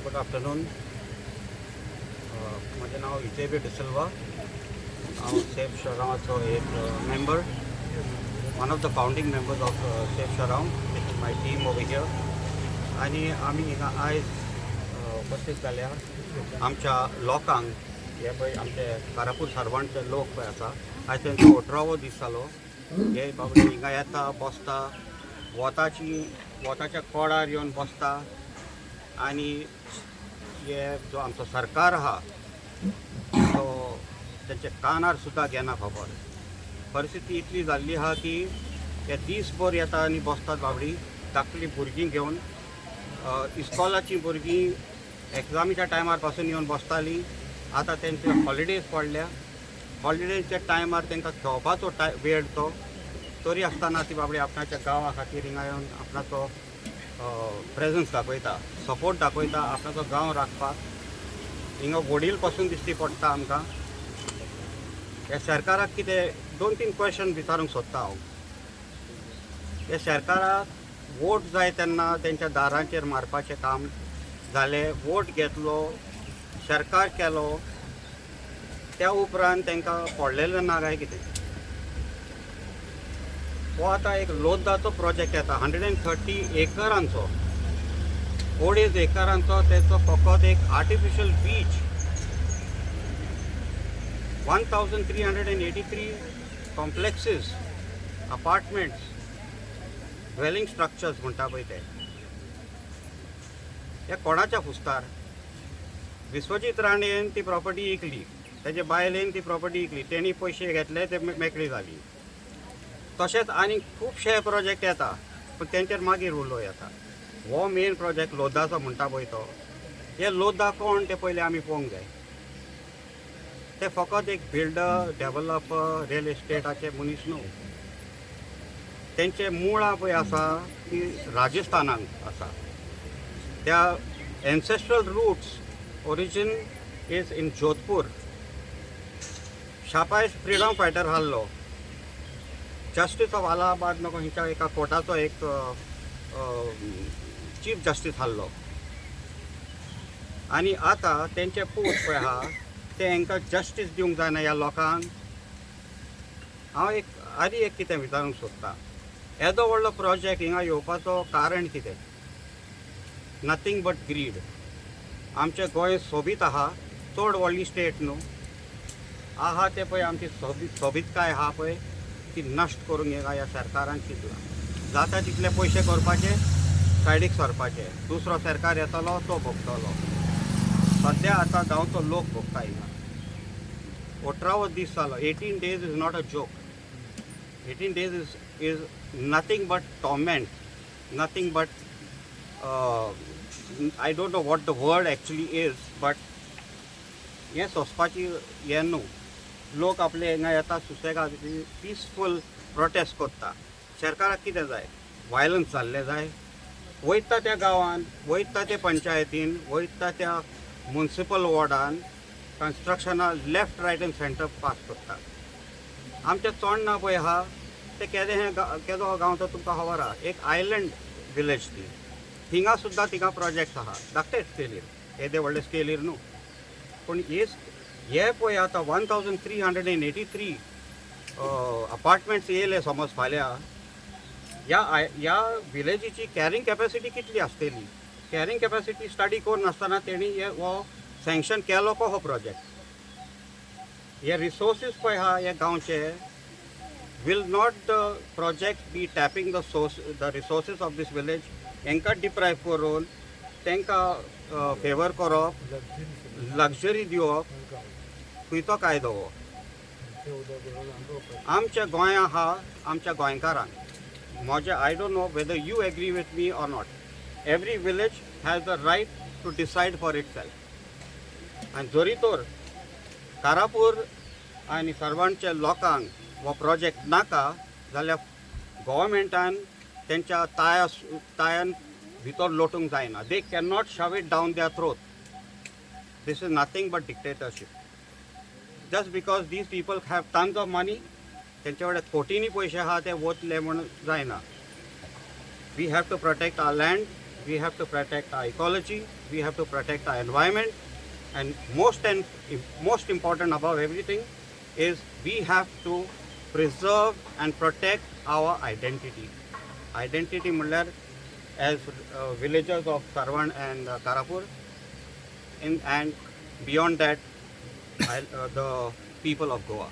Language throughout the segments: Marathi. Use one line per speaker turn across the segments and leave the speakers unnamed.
Good afternoon. माझे नाव विजय बी डिसिल्वा. हांव सेफ शरावाचो एक member, one of the founding members of safe Shirao. This is my team over here. आनी आमी हिंगा आयज उपस्थित जाल्या आमच्या लोकांक, हे पळय आमचे कारापूर सर्वंट जे लोक पळय आसा, आयज तेंचो 18वो दीस जालो. हे बाबडे हिंगा येता, बसता, वताच्या कोडार येवन बसता. आनी हे जो आमचो सरकार आहा तो तेंचे कानार सुद्दां घेना खबर. परिस्थिती इतली जाल्ली आहा की हे दीसभर येता आनी बसतात बाबडी. धाकटी भुरगीं घेवन, इस्कॉलाचीं भुरगीं एग्जामीच्या टायमार पासून येवन बसतालीं. आतां तेंचे हॉलिडेज पडल्या. हॉलिडेजच्या टायमार तांकां खेळपाचो वेळ तो, तरी आसतना ती बाबडी आपणाच्या गांवा खातीर हिंगा येवन आपणाचो प्रेझन्स दाखयता, सपोर्ट दाखयता आपणाचो गांव राखपाक. हिंगा वडील पासून दिश्टी पडटा आमकां. ह्या सरकाराक कितें 2-3 क्वेश्चन विचारूंक सोदता हांव. ह्या सरकाराक वोट जाय तेन्ना तेंच्या दारांचेर मारपाचें काम जालें. वोट घेतलो, सरकार केलो, त्या उपरांत तांकां पडलेलें ना काय कितें? हो आतां एक लोद्दाचो प्रोजेक्ट येता 130 एकरांचो, 2.5 एकरांचो. तेचो फकत एक artificial beach, 1383 complexes, apartments, dwelling structures म्हणटा पळय ते. हे कोणाच्या हुस्तार? विश्वजीत राणेन ती प्रॉपर्टी विकली, तेजे बायलेन ती प्रॉपर्टी विकली, तेणी पयशे घेतले, ते मेकळी जाली. तशेंच आनी खुबशे प्रोजेक्ट येता, पूण तेंचेर मागीर उलो येता. हो मेन प्रोजेक्ट लोद्दाचो म्हणटा पळय तो, हे लोद्दा कोण ते पयलीं आमी पळोवंक जाय. ते फकत एक बिल्डर, डेव्हलपर, रियल एस्टेटाचे मनीस न्हू. तेंचे मुळां पळय आसा ती राजस्थानांत आसा. त्या ancestral roots origin is in Jodhpur. शापाय फ्रिडम फायटर आहलो, जस्टीस ऑफ अलाहाबाद नको हिंच्या एका कोर्टाचो एक चीफ जस्टीस आहलो. आनी आतां तेंचे पूत पळय आहा ते हांकां जस्टीस दिवंक जायना ह्या लोकांक. हांव एक कितें विचारूंक सोदतां. येदो व्हडलो प्रोजेक्ट हिंगा येवपाचो कारण कितें? Nothing but greed. आमचें गोंय सोबीत आहा, चड व्हडली स्टेट न्हू. आहा ते पळय आमची सोबीतकाय आहा पळय ती नश्ट करूंक ह्या सरकारान चिंतलां. जाता तितले पयशे करपाचे, सायडीक सरपाचे. दुसरो सरकार येतलो तो भोगतलो. सद्या आतां गांवचो लोक भोगता हिंगा. 18वो दीस जालो. 18 days is not a joke. 18 days is nothing but torment, nothing but I don't know what the word actually is, but हें सोंसपाची हें न्हू. लोक आपले हिंगा येता, सुसेगाद पिसफूल प्रोटेस्ट करता. सरकाराक कितें जाय? वायलन्स जाल्लें जाय. वयता त्या गांवान, वयता त्या पंचायतीन, वयता त्या म्युनिसिपल वॉर्डान कन्स्ट्रक्शना left right and centre pass करता. आमचे चोडणा पळय आहा ते केदो गांवचो तुमकां खबर आहा, एक आयलंड विलेज ती. हिंगा सुद्दां थिंगा प्रोजेक्ट्स आहा, धाकटे स्केलीर, येदे व्हडले स्केलीर न्हू. पूण हे पळय आतां 1383 अपार्टमेंट्स येयले समज फाल्यां. ह्या विलेजीची कॅरींग कॅपॅसिटी कितली आसतली? कॅरींग कॅपॅसिटी स्टडी करून नासतना तेणी हो सँक्शन केलो हो प्रोजेक्ट. हे रिसोर्सीस पळय आहा हे गांवचे, will not the project be tapping the resources of this village? हांकां डिप्रायव करून तांकां फेवर करप, लग्जरी दिवप, खंयचो कायदो हो? आमच्या गोंया आहा, आमच्या गोंयकारांक म्हजे, I don't know whether you agree with me or not, every village has the right to decide for itself. आनी जरी तर कारापूर आनी सर्वांच्या लोकांक हो प्रोजेक्ट नाका जाल्यार गव्हर्मेंटान तेंच्या तायान भितर लोटूंक जायना. They can not shove it down their throat. This is nothing but dictatorship. Just because these people have tons of money, तेंचे कडेन कोटींनी पयशे आहा ते वतले म्हण जायना. We have to protect our land, we have to protect our ecology, we have to protect our environment, and most important above everything is we have to preserve and protect our identity. Identity म्हणल्यार as villagers of Sarwan and Karapur, and beyond that the people of Goa.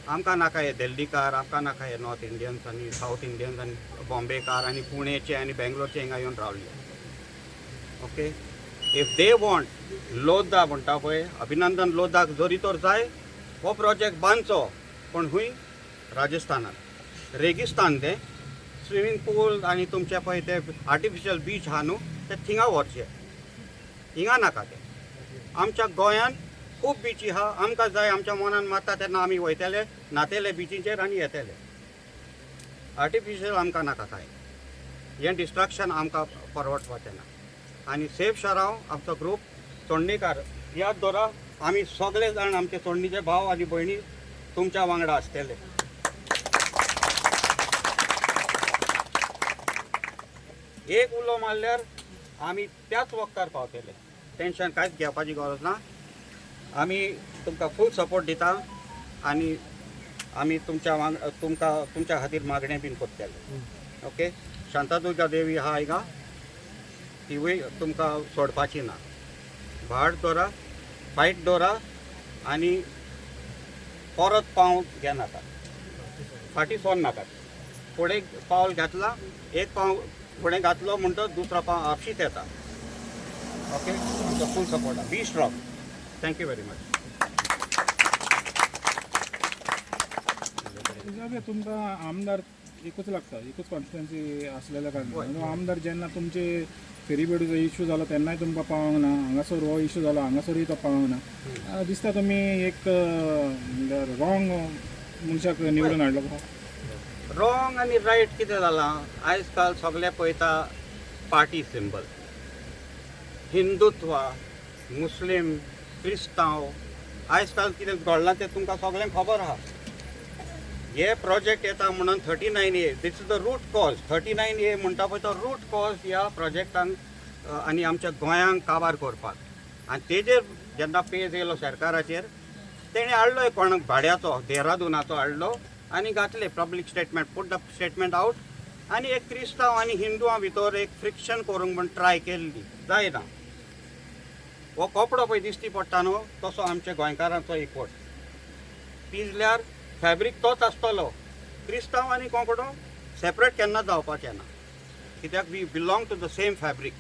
आमकां नाका हे दिल्लीकार, आमकां नाका हे नॉर्थ इंडियन्स आनी साऊथ इंडियन्स आनी बॉम्बेकार आनी पुणेचे आनी बेंगलोरचे हिंगा येवन रावले. Okay, if they want Lodha म्हणटा पळय, अभिनंदन लोधाक जरी तर जाय हो प्रोजेक्ट बांदचो, पण खूंय राजस्थानात रेगिस्तान तें स्विमींग पूल आनी तुमचे पळय ते आर्टिफिशियल बीच आहा न्हू ते थिंगा व्हरचे, हिंगा नाका ते. आमच्या गोंयान खूब बिची आहा, आमकां जाय आमच्या मनान मारता तेन्ना आमी वयतले नातेले बिचीचेर आनी येतले. आर्टिफिशियल आमकां नाका कांय, हें डिस्ट्रक्शन आमकां परवडपाचें ना. आनी सेफ शाराव आमचो ग्रूप चोडणीकार याद दवरा, आमी सगळे जाण आमचे चोडणीचे भाव आनी भयणी तुमच्या वांगडा आसतले. एक उलो मारल्यार आमी त्याच वखदार पावतले, टेन्शन कांयच घेवपाची गरज ना. आमी तुमकां फूल सपोर्ट दिता आनी आमी तुमच्या खातीर मागणें बीन करतले. ओके, शांतादुर्गा देवी आहा हिंगा, तिवूय तुमकां सोडपाची ना. भाट दवरा, फायट दवरा आनी परत पावल घेनाका, फाटीं सोन नाकात. फुडें पावल घातला, एक पावल फुडें घातलो म्हणटच दुसरो पावल आपशींच येता. ओके, तुमचो फूल सपोर्ट आहा. Be strong. Thank you very much.
तुमकां आमदार एकूच लागता, एकूच कॉन्स्टिट्युएन्सी असलेल्या कारणान आमदार जेन्ना तुमचे फेरीबोटीचो इश्यू जालो तेन्नाय तुमकां पावोंक ना, हांगासर हो इश्यू जालो हांगासरूय तो पावोंक ना. दिसता तुमी एक रॉंग मनशाक निवडून हाडलो काय?
रॉंग आनी रायट कितें जालां, आयज काल सगळे पळयता पार्टी सिंबल. हिंदुत्व, मुस्लीम, क्रिस्तांव, आयज काल कितें घडलां तें तुमकां सगळ्यांक खबर आहा. हे प्रोजेक्ट येता म्हणून 39A, this is the root cause. 39A म्हणटा पळय तो रूट कॉज ह्या प्रोजेक्टांक आनी आमच्या गोंयांक काबार करपाक. आनी तेजेर जेन्ना पेज येयलो सरकाराचेर, तेणें हाडलो एक कोणाक भाड्याचो देहरादूनाचो हाडलो आनी घातले public statement, put the statement out. आनी एक क्रिस्तांव आनी हिंदुआं भितर एक फ्रिक्शन करूंक म्हण ट्राय केल्ली, जायना. हो कपडो पळय दिश्टी पडटा न्हू, तसो आमच्या गोंयकारांचो एकवट. पिंजल्यार फॅब्रीक तोच आसतलो. क्रिस्तांव आनी कोंकणो सेपरेट केन्ना जावपाचें ना, कित्याक we belong to the same fabric.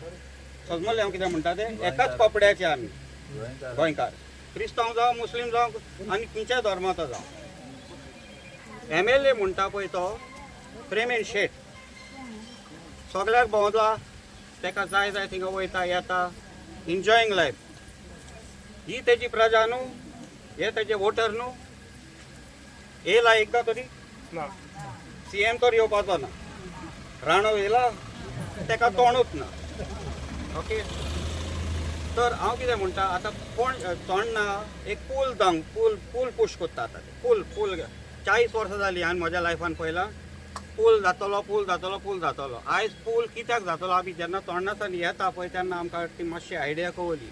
समजलें हांव कितें म्हणटा तें? एकाच कपड्याचे आमी गोंयकार, क्रिस्तांव जावं, मुस्लीम जावं आनी खंयच्याय धर्माचो जावं. MLA म्हणटा पळय तो प्रेमेन शेट, सगळ्याक भोंवता, ताका जाय जाय थिंगा वयता येता, एन्जॉयींग लायफ. ही तेजी प्रजा न्हू, हे तेजे वोटर न्हू. येयला एकदां तरी ना, CM तर येवपाचो ना. राणो येयला, ताका तोंडूच ना. ओके, तर हांव कितें म्हणटा, आतां कोण तोंडना एक पूल जावंक, पूल पुश कोत्ता आतां. पूल 40 वर्सां जालीं हांवें म्हज्या लायफान पळयलां पूल जातलो. आयज पूल कित्याक जातलो, आमी जेन्ना तोंडनासान येता पळय तेन्ना आमकां ती मातशी आयडिया कळली.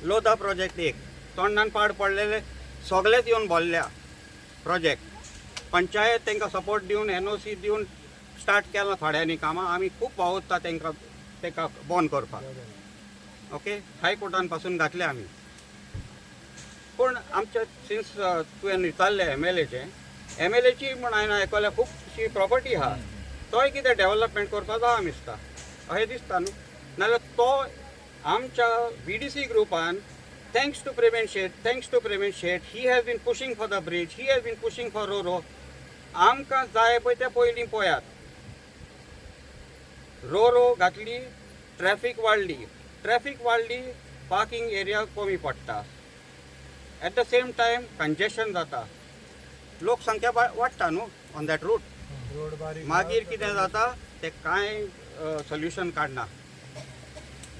लोधा प्रोजेक्ट एक तोंडान पाड पडलेले सगळेच येवन बोल्ल्या प्रोजेक्ट. पंचायत तांकां सपोर्ट दिवन NOC दिवन स्टार्ट केलां थोड्यांनी कामां. आमी खूब पावता तांकां बंद करपाक. ओके, हायकोर्टान पासून घातले आमी. पूण आमच्या सिन्स तुवें विचारलें MLAची म्हण हांवें आयकल्या खुबशी प्रॉपर्टी आहा, तोय कितें डेव्हलपमेंट करपाक जावं दिसता, अशें दिसता न्हू. नाजाल्यार तो आमच्या BDC ग्रुपान थँक्स टू प्रेमेन Shet, he has been pushing for the bridge, he has been pushing for roro. आमकां जाय पळय तें पयलीं पळयात. रोरो घातली, ट्रॅफीक वाडली, पार्किंग एरिया कमी पडटा. At the same time congestion जाता, लोकसंख्या वाडटा न्हू ऑन दॅट रूट. मागीर कितें जाता तें कांय सोल्युशन काडना.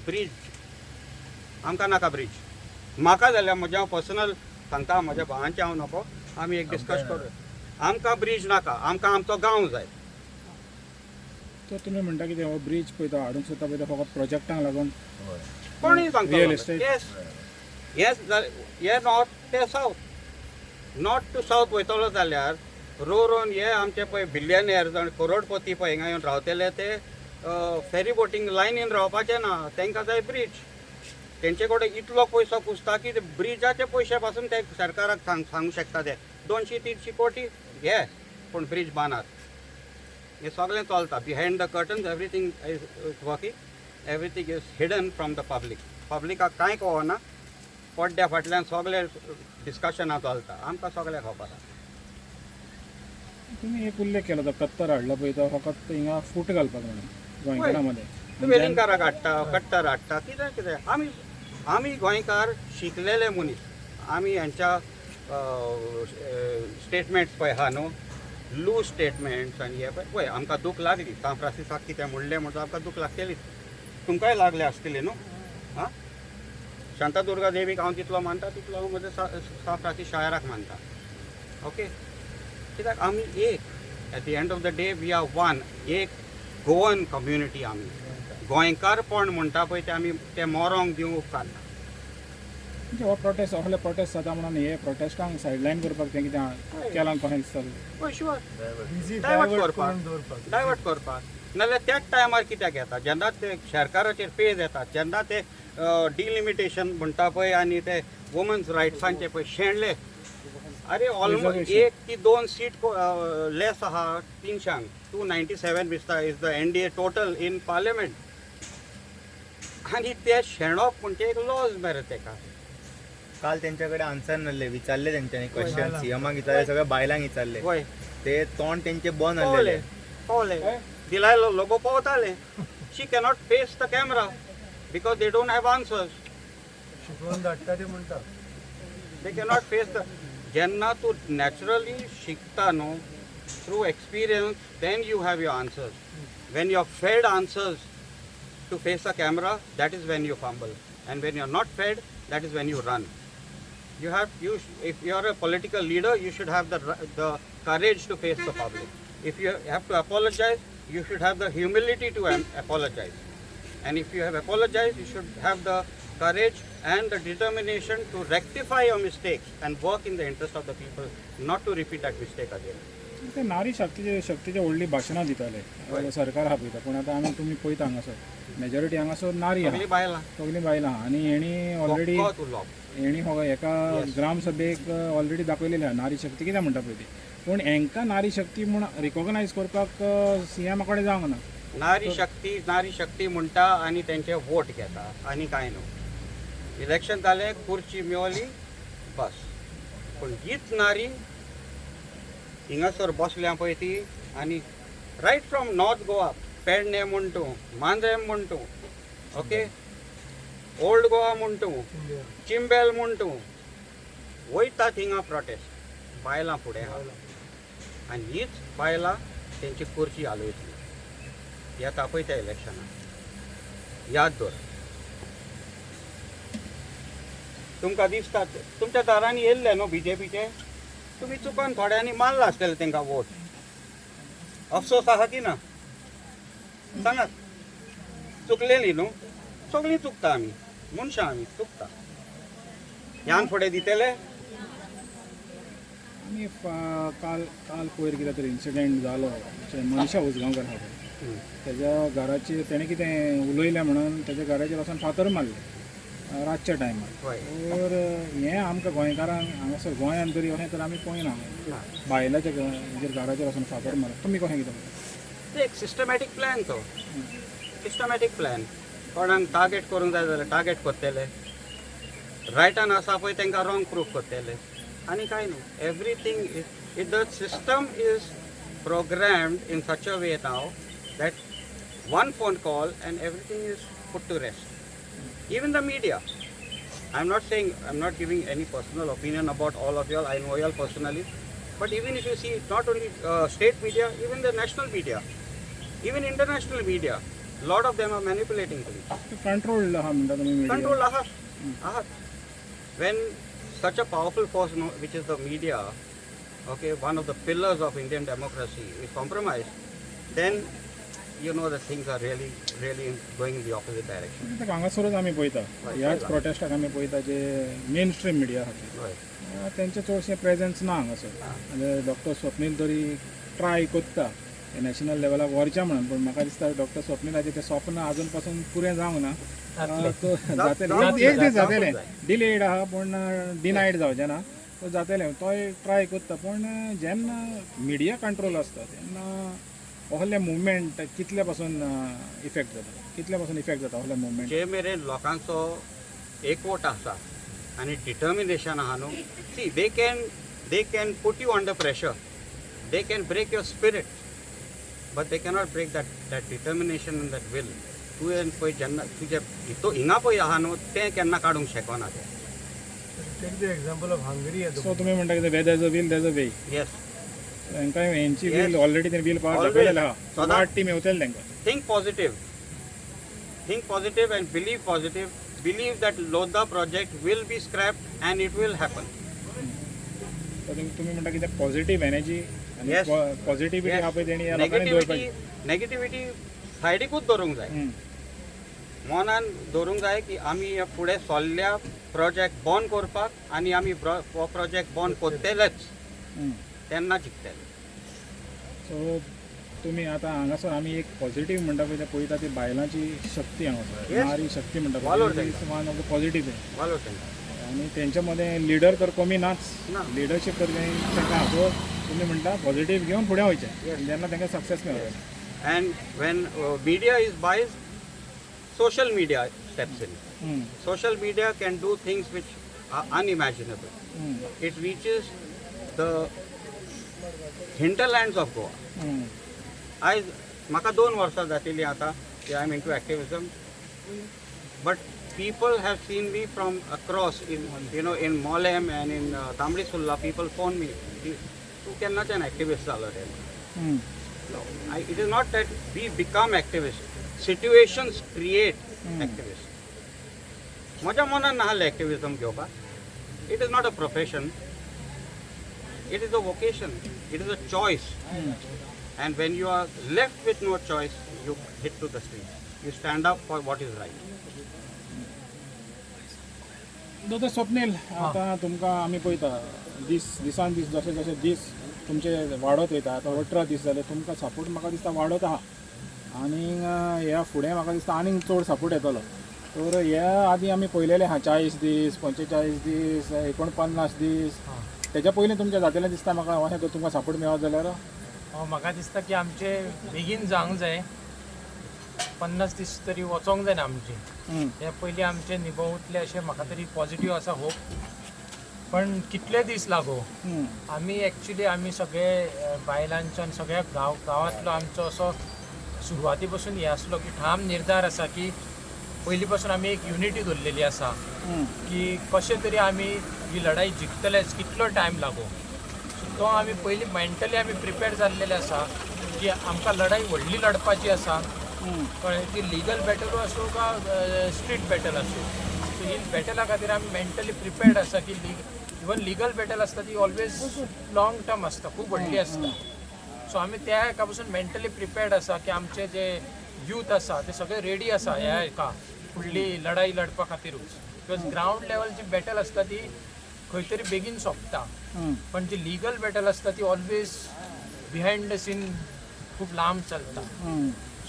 ब्रीज आमकां नाका ब्रीज. म्हाका जाल्यार म्हजें हांव पर्सनल सांगता, म्हज्या भावांचें हांव नको, आमी एक डिस्कस करूं. आमकां ब्रिज नाका, आमकां आमचो गांव जाय.
तो तुमी म्हणटा कितें हो ब्रिज पळय तो हाडूंक सोदता पळय तो फकत प्रोजेक्टांक लागून
कोणीय सांगता
Real estate.
हे नॉर्थ ते सावथ. नॉर्थ टू सावथ वयतलो जाल्यार रोवन हे आमचे पळय बिलियनियर जाण करोडपती पळय हिंगा येवन रावतले ते फेरी बोटींग लायनीन रावपाचे ना, तांकां जाय ब्रिज. तेंचे कडेन इतलो पयसो कुसता की ब्रिजाचे पयशे पासून ते सरकाराक सांगू शकता ते 200-300 कोटी घे पूण ब्रिज बांदात. हे सगळें चलता behind the curtains. Everything is working, everything is hidden from the public. पब्लिकाक कांय कळना, पड्ड्या फाटल्यान सगळे डिस्कशनां चलता. आमकां सगळें खबर आसा.
तुमी एक उल्लेख केलो तो कत्तर हाडलो पळय तो फकत हिंगा फूट घालपाक म्हणून गोंयकारा मध्ये
वेलिंगकाराक हाडटा, कट्टर हाडटा, कितें कितें. आमी गोंयकार शिकलेले मनीस. आमी हांच्या स्टेटमेंट्स पळय आहा न्हू, लूज स्टेटमेंट्स आनी हे पळय आमकां दूख लागली. सान फ्रांसिसाक कितें म्हणलें म्हणून आमकां दूख लागतली. तुमकांय लागले आसतले न्हू. हां, शांतादुर्गा देवीक हांव जितलो मानता तितलो हांव म्हज्या सान फ्रांसीस शायराक मानता. ओके, कित्याक आमी एक, at the end of the day we are one. एक गोवन कम्युनिटी आमी. गोंयकारपण म्हणटा पळय ते आमी ते मोरोंक दिवंक उपकारना.
म्हणजे हो प्रोटेस्ट असले प्रोटेस्ट जाता म्हणून हे प्रोटेस्टांक सायडलायन करपाक तें कितें केलां कशें दिसता
पळय शुअर डायवर्ट करपाक. नाजाल्यार त्याच टायमार कित्याक येता जेन्ना ते सरकाराचेर पेज येतात, जेन्ना ते डिलिमिटेशन म्हणटा पळय आनी ते वुमन्स रायट्सांचे पळय शेणले. अरे ऑलमोस्ट 1 की 2 सीट लेस आहा 300. 297 दिसता is the NDA total in parliament. आनी ते शेणप म्हणजे एक लॉज मरे तेका.
काल त्यांच्याकडे आन्सर नासले, विचारले त्यांच्यानी क्वेश्चन. सीएमाक विचारले, सगळ्या बायलांक विचारले.
वय
ते तोंड त्यांचे बंद
पावले
आसलेले.
पावले दिलायलो लोगो पावताले. She cannot face the camera because they don't have answers.
शिकवून धाडटा ते म्हणटा
दे कॅनॉट फेस द. जेन्ना तूं नॅचरली शिकता न्हू through experience, then you have your answers. When you are fed answers to face a camera, that is when you fumble. And when you are not fed, that is when you run. If you are a political leader, you should have the courage to face the public. If you have to apologize, you should have the humility to apologize. And if you have apologized, you should have the courage and the determination to rectify your mistakes and work in the interest of the people, not to repeat that mistake again.
ते नारी शक्तीचे व्हडली भाशणां दिताले सरकार हा पळयता. पूण आतां तुम्ही पळयता हांगासर मेजॉरिटी हांगासर नारी
सगळीं बायलां
सगळीं बायलां आहा. आनी हेणी ऑलरेडी एका ग्राम सभेक ऑलरेडी दाखयलेली आहा नारी शक्ती कितें म्हणटा पळय ती. पूण हांकां नारी शक्ती म्हूण रिकॉग्नायज करपाक सीएमा कडेन जावंक ना.
नारी शक्ती म्हणटा आनी तेंचे वोट घेता आनी कांय न्हू. इलेक्शन जालें, खुर्ची मेवली, बस. पूण हीच नारी हिंगासर बसल्या पळय ती. आनी right from North Goa, Pernem म्हण तूं, मांद्रेम म्हण तूं, ओके, ओल्ड गोवा म्हण तूं, चिंबेल म्हण तूं, वयतात हिंगा प्रोटेस्ट. बायलां फुडें आहा आनी हीच बायलां तेंची खुर्ची हालयतली. येता पळय त्या इलेक्शनाक याद दवर. तुमकां दिसता तुमच्या दारांनी येयल्ले न्हू BJPचे, तुमी चुकोन थोड्यांनी मारला आसतले तांकां वोट. अफसोस आहा की ना सांगात. चुकलेली न्हू, सगळीं चुकता आमी, मनशां आमी चुकता. ह्यान फुडें दितले.
आनी काल पयर कितें तरी इन्सिडेंट जालो मनशा उसगांवकर आहा पळय, तेज्या घराचेर तेणें कितें उलयलें म्हणून तेज्या घराचेर वचून फातर मारले रातच्या टायमार. तर हें आमकां गोंयकारांक हांगासर गोंयांत तरी अशें तर आमी पळयना. बायलाच्या घराचेर वचून फातर मारप तुमी कशें कितें म्हणटा?
एक सिस्टमॅटीक प्लॅन तो. Systematic plan. कोणाक टार्गेट करूंक जाय जाल्यार टार्गेट करतले. रायटान आसा पळय तांकां रॉंग प्रूफ करतले आनी कांय न्हू. Everything is the system is programmed in such a way now that one phone call and everything is put to rest. Even the media. I'm not giving any personal opinion about all of y'all. I know y'all personally. But even if you see, not only state media, even the national media, even international media, a lot of them are manipulating things.
Controlled आहा म्हणटा तुमी media.
Control ahat. When such a powerful force, which is the media, okay, one of the pillars of Indian democracy is compromised, then you know that things are really going in the opposite direction.
आतां हांगासरूच आमी पळयता ह्याच प्रोटेस्टाक आमी पळयता जे मेन स्ट्रीम मिडिया आसा
Right.
तेंचें चडशें प्रेजन्स ना हांगासर आनी डॉक्टर स्वप्नील तरी ट्राय कोत्ता नॅशनल लेवलाक व्हरचें म्हणून पूण म्हाका दिसता डॉक्टर स्वप्नीलाचें तें स्वप्न आजून पासून पुरें जावंक ना तो जातलें एक दीस जातलें डिलेड आहा पूण डिनायड जावचें ना तो जातलें तो ट्राय कोत्ता पूण जेन्ना मिडिया कंट्रोल आसता तेन्ना असले मुवमेंट कितले पासून इफेक्ट जाता असले मुवमेंट
जे मेरेन लोकांचो एकवट आसा आनी डिटर्मिनेशन आहा न्हू see they can put you under pressure they can break your spirit but they cannot break that determination and that will तुवें पळय जेन्ना तुजे हिंगा पळय आहा न्हू तें केन्ना काडूंक शकना ते
take the example of Hungary
so तुमी म्हणटा कितें वेर देज अ वील देज अ वे
येस
तांकां हेंची
Yes.
वील ऑलरेडी तें वील पावर
Always.
दाखयलेलें आहा
So
वाट टीम येवतले तांकां
think positive and believe positive. Believe that Lodha project will be scrapped and it will happen.
So तुमी म्हणटा कितें पॉझिटीव एनर्जी आनी
Yes.
पॉझिटिव्हिटी आहा पळय तेणी ह्या लोकांनी दवरपाची
नेगेटिव्हिटी सायडीकूच दवरूंक जाय मनान दवरूंक जाय की आमी फुडें सोल्ल्या प्रोजेक्ट बंद करपाक आनी आमी हो प्रोजेक्ट बंद करतलेच तेन्ना जिखतले
सो तुमी आतां हांगासर आमी एक पॉझिटीव म्हणटा पळय तें पळयता ती बायलांची शक्ती हांगासर
Yes.
नारी शक्ती म्हणटा
Valor
पळय
तांकां.
वन ऑफ द पॉझिटीव
वालो तेंका
आनी तेंच्या मदें लिडर तर कमी नाच
ना.
लिडरशीप तर तांकां सो तुमी म्हणटा पॉझिटीव घेवन फुडें वयचें
Yes.
जेन्ना तांकां सक्सेस मेळटा
and when media is biased social media steps in. Social media can do things which are unimaginable. It reaches the hinterlands of Goa. म्हाका 2 वर्सां जातली आतां की I am into activism but people have seen me from across in Molem and in Tamri Sulla. People phone me, Tu केन्नाच्यान activist जालो रे? No, it is not that we become activists. Situations create activists. म्हज्या मनान नाहलें activism घेवपाक. It is not a profession. It is a vocation. It is a choice. And when you are left with no choice, you hit to the street. You stand up for what is right.
दोतोर स्वप्नील आतां तुमकां आमी पळयता दिसान दीस जशे जशे दीस तुमचे वाडत वयता आतां 18 दीस जाले तुमकां सपोर्ट म्हाका दिसता वाडत आहा आनी ह्या फुडें म्हाका दिसता आनीक चड सपोर्ट येतलो तर ह्या आदीं आमी पळयलेले आहा 40 दीस 45 दीस 49 दीस तेच्या पयलीं तुमच्या जातलें दिसता म्हाका अशें जर तुमकां सपोर्ट मेळत जाल्यार
म्हाका दिसता की आमचे बेगीन जावंक जाय 50 दीस तरी वचोंक जाय ना आमची हे पयलीं आमचे निभवतले अशें म्हाका तरी पॉझिटीव आसा होप पण कितले दीस लागो आमी एक्चुली आमी सगळे बायलांच्यान सगळ्या गांवांतलो आमचो असो सुरवाती पासून हे आसलो की ठाम निर्धार आसा की पयलीं पासून आमी एक युनिटी दवरलेली आसा की कशें तरी आमी ही लढाई जिखतलेच कितलो टायम लागो सो तो आमी पयलीं मेंटली आमी प्रिपेर जाल्लेले आसा की आमकां लढाई व्हडली लडपाची आसा कळ्ळें ती लिगल बॅटलू आसूं का स्ट्रीट बॅटल आसूं सो ही बॅटला खातीर आमी मेंटली प्रिपेर्ड आसा की इवन लिगल बॅटल आसता ती ऑलवेज लॉंग टर्म आसता खूब व्हडली आसता सो आमी त्या हेका पासून मेंटली प्रिपेर्ड आसा की आमचे जे यूथ आसा ते सगळे रेडी आसा ह्या हेका फुडली लढाई लडपा खातीरूच बिकॉज ग्रावंड लेवलची बॅटल आसता ती खंय तरी बेगीन सोंपता पण जी लिगल बॅटल आसता ती ऑलवेज बिहायंड द सीन खूब लांब चलता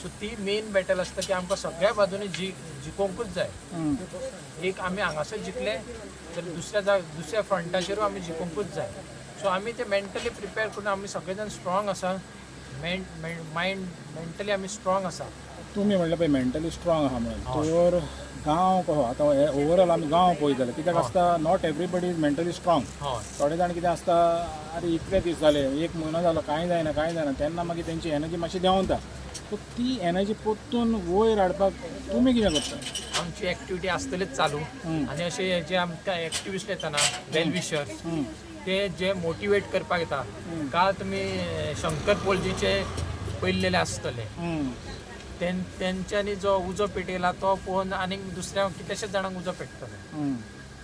सो ती मेन बॅटल आसता की आमकां सगळ्या बाजूनी जिखोवंकूच जाय एक आमी हांगासर जिखले जाल्यार दुसऱ्या फ्रंटाचेरूय आमी जिखोवंकूच जाय सो आमी ते मेंटली प्रिपेर करून आमी सगळे जाण स्ट्रॉंग आसा मायंड मेंटली आमी स्ट्रॉंग आसा
तुमी म्हणलें पळय मेंटली स्ट्रॉंग आहा म्हणून तर गांव कसो आतां ओवरऑल आमी गांव पळयत जाल्यार कित्याक आसता not everybody is mentally strong थोडे जाण कितें आसता अरे इतले दीस जाले 1 म्हयनो जालो कांय जायना तेन्ना मागीर तेंची एनर्जी मातशी देंवता सो ती एनर्जी परतून वयर हाडपाक तुमी कितें करता
आमची एक्टिविटी आसतलीच चालू आनी अशे जे आमकां एक्टिविस्ट येता ना वेल विशर्स ते जे मोटिवेट करपाक येता काल तुमी शंकर पोलजीचे पयलेले आसतले तेंच्यांनी जो उजो पेटयला तो पळोवन आनीक दुसऱ्या कितलेशेच जाणांक उजो पेटतले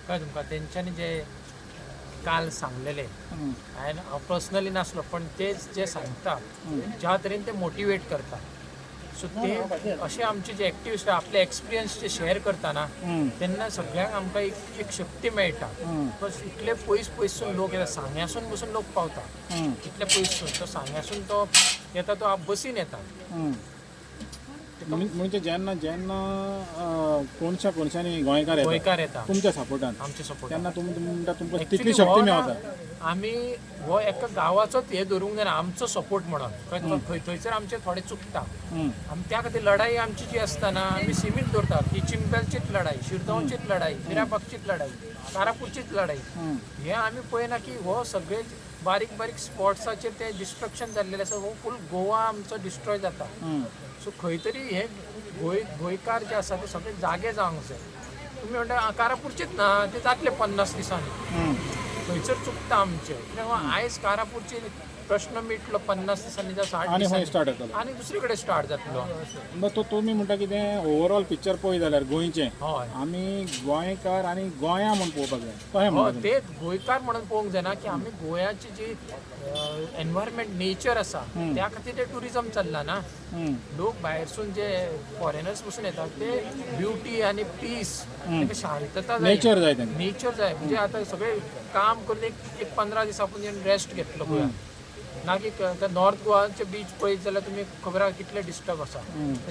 कळ्ळें तुमकां तेंच्यांनी जे काल सांगलेले
हं.
हांवें पर्सनली नासलो पण ते जे सांगता ज्या तरेन ते मोटिवेट करता सो ते असे आमचे जे एक्टिविस्ट आपले एक्सपिरियन्स जे शेअर करतना
हं.
तेन्ना सगळ्यांक आमकां एक शक्ती मेळटा
हं.
बस इतले पयसून लोक येता सांग्यासून बसून लोक पावता
हं.
इतले पयसून तो सांग्यासून तो येता तो बसीन येता
हं. म्हणजे जेन्ना जेन्ना कोणशांनी गोंयकार
गोंयकार येता
तुमच्या सपोर्टान
आमचे सपोर्ट
तेन्ना तुमकां तितली शक्ती मेळता.
आमी हो एका गांवाचोच हे धरूंक जायना आमचो सपोर्ट म्हणून कळ्ळें तुका थंयसर आमचे थोडे चुकता
हं.
आमी त्या खातीर लढाई आमची जी आसता ना आमी सीमित दवरता की चिंपेलचीच लढाई शिरदोंचीच लढाई मिराबागचीच लढाई कारापूरचीच लढाई
हं.
हे आमी पळयना की हो सगळे बारीक बारीक स्पॉट्साचेर ते डिस्ट्रक्शन जाल्लेले आसा हो फूल गोवा आमचो डिस्ट्रॉय जाता
हं.
सो खंय तरी हे गोंयकार जे आसा ते सगळे जागे जावंक जाय तुमी म्हणटा कारापूरचेच ना ते जातले 50 दिसांनी
हं.
थंयसर चुकता आमचे कित्याक आयज कारापूरचे प्रश्न मिटलो 50 दिसांनी जावं 60
आनी खंय
दिसांनी
स्टार्ट जातलो.
आनी दुसरे कडेन स्टार्ट जातलो
तो तुमी म्हणटा कितें ओवरऑल पिक्चर पळय जाल्यार गोंयचें
हय
आमी गोंयकार आनी गोंया म्हूण पळोवपाक जाय कशें
हय
म्हणटा
ते गोंयकार म्हणून पळोवंक जायना की आमी गोंयाची जी एनवायरमेंट नेचर आसा त्या खातीर ते टुरिजम चल्ला ना
हं.
लोक भायरसून जे फॉरेनर्स बसून येतात ते ब्युटी आणि पीस तांकां शांतता जाय
नेचर जाय तांकां.
नेचर जाय म्हणजे आतां सगळे काम करून एक 15 दिसा पयलीं रेस्ट घेतलो गोंया ना की नॉर्थ गोवाचे बीच पळयत जाल्यार तुमी खबर आहा कितले डिस्टर्ब आसा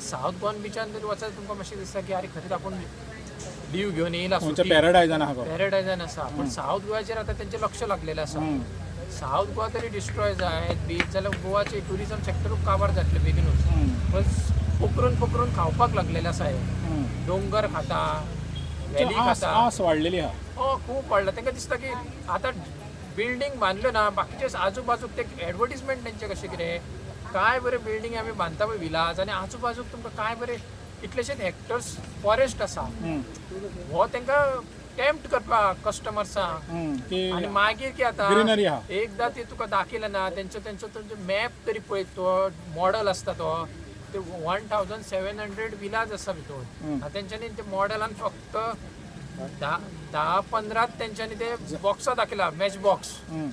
सावथ गोवन बीचान जर वचत तुमकां मातशें दिसता की अरे खरेंच आपूण लीव घेवन येयला
खंयच्या पॅराडायजान आहा गो.
पॅराडायजान आसा पण सावथ गोवाचेर आतां तेंचें लक्ष लागलेलें आसा
हं.
सावथ गोवा तरी डिस्ट्रॉय जाय बीच जाल्यार गोवाचे टुरिजम सेक्टरूच काबार जातले बेगीनूच
हं.
पण पकरून खावपाक लागलेले आसा हे
हं.
डोंगर खाता व्हॅली
आस
खाता
आस वाडलेली आहा.
हो खूब वाडला तांकां दिसता की आतां बिल्डींग बांदल्यो ना बाकीचे आजूबाजूक ते एडवर्टिजमेंट तेंचे कशें कितें काय बरे बिल्डींग आमी बांदता पळय विलाज आनी आजूबाजूक तुमकां काय बरे कितलेशेच हेक्टर्स फॉरेस्ट आसा
हं.
हो तांकां टेम्प्ट करपाक कस्टमर्सांक
हं. की
आनी मागीर कितें जाता
ग्रीनरी आहा.
एकदां ते तुका दाखयलें ना तेंचो मॅप तरी पळय तो मॉडल आसता तो ते 1700 विलाज आसा भितर तेंच्यांनी ते मॉडलान फक्त 10-15 तेंच्यांनी ते बॉक्सां दाखयला मॅच बॉक्स
हं.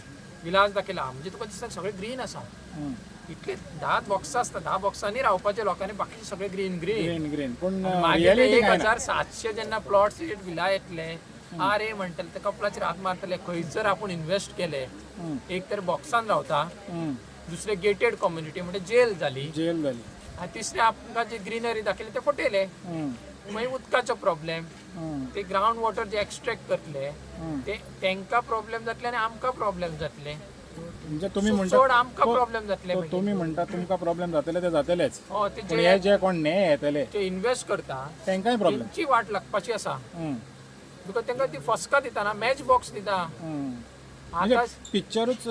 विलाज दाखयला म्हणजे तुका दिसता सगळे ग्रीन आसा
हं.
इतले 10 बॉक्सां आसता 10 बॉक्सांनी रावपाचे लोकांनी बाकीचे सगळे ग्रीन
ग्रीन ग्रीन पूण
मागीर
रियलिटी काय ना.
1700 जेन्ना प्लॉट्स विला येतले अरे म्हणटले ते कपलाचेर हात मारतले खंयसर आपूण इन्व्हेस्ट केले
हं.
एक तर बॉक्सान रावता
हं.
दुसरे गेटेड कम्युनिटी म्हणजे जेल जाली
जेल जाली.
आनी तिसरे आमकां जे ग्रीनरी दाखयले ते फटयले
हं.
मागीर उदकाचो प्रॉब्लेम
हं.
ते ग्रावंड वॉटर जे एक्सट्रॅक्ट करतले
हं.
ते तांकां प्रॉब्लेम जातले आनी आमकां प्रॉब्लेम जातले
म्हणजे तुम्ही
चड
म्हणटा
आमकां प्रॉब्लेम जातले
तो
मागीर.
तुम्ही म्हणटा तुमकां प्रॉब्लेम जातले ते जातलेच
हो ते
पूण हे जे कोण ने येतले
जे इन्व्हेस्ट करता
तांकांय प्रॉब्लेम.
तेंची वाट लागपाची आसा
हं.
तुका तांकां ती फस्का दिता ना मॅच बॉक्स दिता
हं.
आतां
म्हणजे पिक्चरूच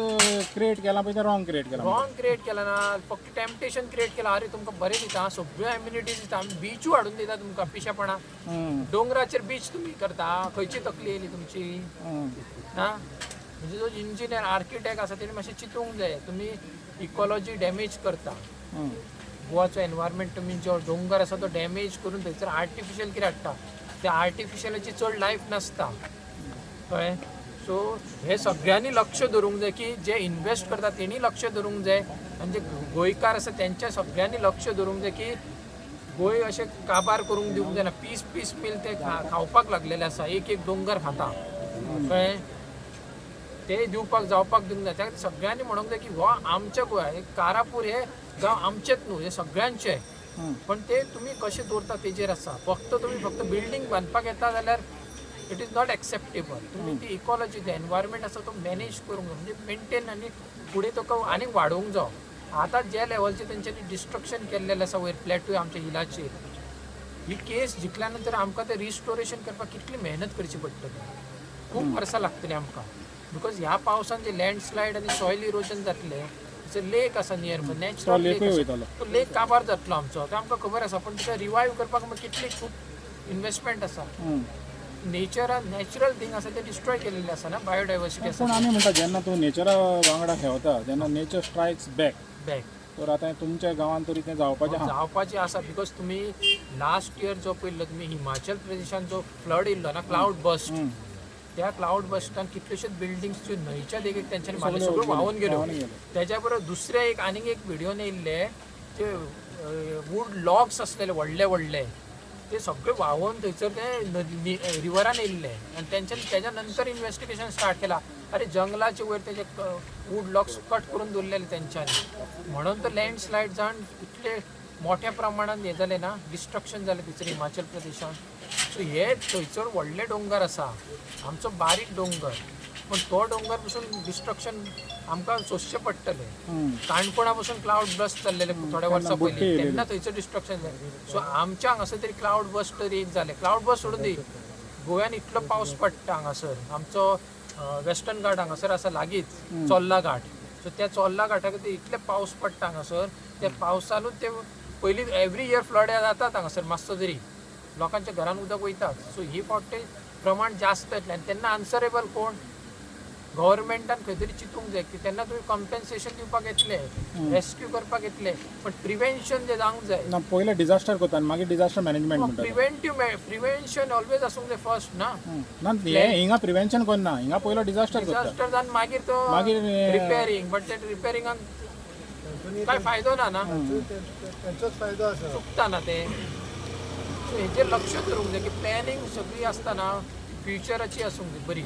क्रिएट केला पळय ते रॉंग क्रिएट केला.
रॉंग क्रिएट केला ना फक्त टेम्पटेशन क्रिएट केला अरे तुमकां बरें दिता सगळ्यो एम्युनिटीज दिता बीच हाडून दिता तुमकां पिशेपणा
हं.
डोंगराचेर बीच तुमी करता खंयची तकली येयली तुमची
हं.
ना म्हणजे जो इंजिनियर आर्किटेक्ट आसा तेणी मातशें चिंतूंक जाय तुमी इकॉलॉजी डॅमेज करता
हं.
गोवाचो एनवायरमेंट तुमी जो डोंगर आसा तो डॅमेज करून थंयसर आर्टिफिशियल कितें हाडटा त्या आर्टिफिशियलाची चड लायफ नासता कळ्ळें सो हे सगळ्यांनी लक्ष धरूंक जाय की जे इन्व्हेस्ट करता तेणी लक्ष धरूंक जाय आनी जे गोंयकार आसा तेंच्या सगळ्यांनी लक्ष धरूंक जाय की गोंय अशें काबार करूंक दिवंक जायना पीस मील ते खावपाक लागलेले आसा एक डोंगर खाता कळ्ळें ते दिवपाक जावपाक दिवंक जाय त्या खातीर सगळ्यांनी म्हणूंक जाय की हो आमच्या गोंया कारापूर हे गांव आमचेच न्हू हे सगळ्यांचे पण ते तुमी कशें दवरता तेजेर आसा फक्त बिल्डींग बांदपाक येता जाल्यार इट इज नॉट एक्सेप्टेबल तुमी ती इकॉलॉजी जो एनवायरमेंट आसा तो मॅनेज करूंक जाय म्हणजे मेंटेन आनी फुडें तुका आनीक वाडोवंक जाय आतां जे लेवलचे तेंच्यांनी डिस्ट्रक्शन केल्लेलें आसा वयर प्लॅटूय आमच्या हिलाचेर ही केस जिखल्या नंतर आमकां ते रिस्टोरेशन करपाक कितली मेहनत करची पडटली खूब वर्सां लागतली आमकां बिकॉज ह्या पावसान जे लँडस्लायड आनी सॉयल इरोजन जातले लेक आसा नियर नॅचरल लेक तो लेक काबार जातलो आमचो तो आमकां खबर आसा पण तिका रिवायव करपाक कितली खूब इन्वेस्टमेंट आसा नॅचरल थिंग आसा ते डिस्ट्रॉय केलेले आसा ना बायोडायवर्सिटी आसा
पूण आमी म्हणटा जेन्ना तूं नेचरा वांगडा खेळता जेन्ना नेचर स्ट्रायक्स बॅक तर आतां तुमच्या गांवांत तरी तें
जावपाचें आसा बिकॉज तुमी लास्ट इयर जो पळयल्लो तुमी हिमाचल प्रदेशान जो फ्लड येयल्लो ना क्लाउड बस्ट त्या क्लाउड बस्टान कितल्योश्योच बिल्डिंग्स न्हंयच्या देगेक तेंच्यांनी मारले, सगळ्यो व्हांवून गेल्यो. त्याच्या बरोबर दुसऱ्या आनीक एक व्हिडिओन येयल्ले ते वूड लॉग्स असलेले व्हडले व्हडले ते सगळे व्हांवून थंयसर ते रिवरान येयल्ले आनी तेंच्यांनी त्याच्या नंतर इन्व्हेस्टिगेशन स्टार्ट केला. अरे जंगलाचे वयर तेजे वूड लॉग्स कट करून दवरलेले तेंच्यांनी, म्हणून तर लँडस्लायड जावन इतले मोठ्या प्रमाणात हे जाले ना, डिस्ट्रक्शन जालें थंयसर हिमाचल प्रदेशान. सो हे थंयसर व्हडले डोंगर आसा, आमचो बारीक डोंगर, पण तो डोंगर पसून डिस्ट्रक्शन आमकां सोंसचें पडटलें. काणकोणा पसून क्लाउड बस्ट चल्लेले थोड्या वर्सां पयलीं, तेन्ना थंयसर डिस्ट्रक्शन जालें. सो आमच्या हांगासर तरी क्लाउड बस्ट तरी एक जालें. क्लाउड बस्ट सोडून दी, गोंयान इतलो पावस पडटा हांगासर, आमचो वेस्टर्न घाट हांगासर आसा लागींच, चोल्ला घाट. सो त्या चोल्ला घाटाक इतले पावस पडटा हांगासर, त्या पावसानूच ते पयलीं एवरी इयर फ्लड जातात हांगासर मातसो तरी, लोकांच्या घरान उदक वयतात. सो ही फावटी प्रमाण जास्त येतलें आनी तेन्ना आन्सरेबल कोण? गव्हर्मेंटान खंय तरी चिंतूंक जाय की तेन्ना तुमी कॉम्पेन्सेशन दिवपाक येतले, रेस्क्यू करपाक येतले, पण प्रिव्हेन्शन जे जावंक जाय
ना पयले डिजास्टर करता आनी मागीर डिजास्टर मॅनेजमेंट म्हणटा.
प्रिव्हेन्शन ऑलवेज आसूंक जाय फर्स्ट ना.
ना हे हिंगा प्रिव्हेन्शन करना, हिंगा पयलो डिजास्टर करता.
डिजास्टर जावन मागीर तो
मागीर
रिपेरिंग, बट ते रिपेरिंगाक काय फायदो ना.
त्यांचोच फायदो आसा.
चुकता ना ते. सो हेचेर लक्ष दवरूंक जाय की प्लॅनिंग सगळी आसतना फ्युचराची आसूंक जाय बरी.